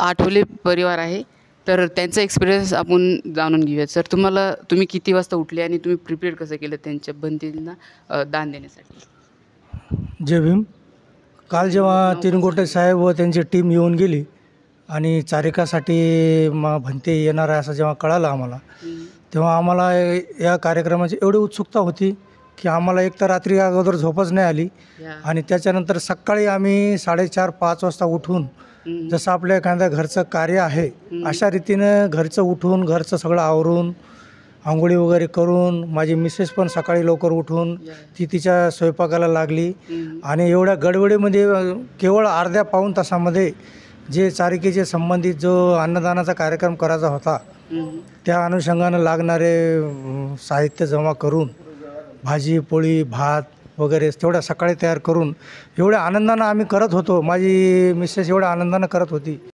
आठवले परिवार आहे. तर त्यांचा एक्सपिरियन्स आपण जाणून घेऊयात. सर तुम्ही किती वाजता उठले आणि तुम्ही प्रिपेअर कसं केलं त्यांच्या भिंतींना दान देण्यासाठी? जय भीम. काल जेव्हा तिनगोटे साहेब व त्यांची टीम येऊन गेली आणि चारिकासाठी भंते येणार आहे असं जेव्हा कळालं आम्हाला, तेव्हा आम्हाला या कार्यक्रमाची एवढी उत्सुकता होती की आम्हाला एक तर रात्री अगोदर झोपच नाही आली आणि त्याच्यानंतर सकाळी आम्ही 4:30-5 वाजता उठून जसं आपल्या एखाद्या घरचं कार्य आहे अशा रीतीनं घरचं उठून घरचं सगळं आवरून आंघोळी वगैरे करून माझी मिसेस पण सकाळी लवकर उठून ती तिच्या स्वयंपाकाला लागली आणि एवढ्या गडबडीमध्ये केवळ अर्ध्या पाऊण तासामध्ये जे चारिकेचे संबंधित जो अन्नदानाचा कार्यक्रम करायचा होता त्या अनुषंगानं लागणारे साहित्य जमा करून भाजी पोळी भात वगैरे तेवढ्या सकाळी तयार करून एवढ्या आनंदानं आम्ही करत होतो. माझी मिसेस एवढ्या आनंदानं करत होती.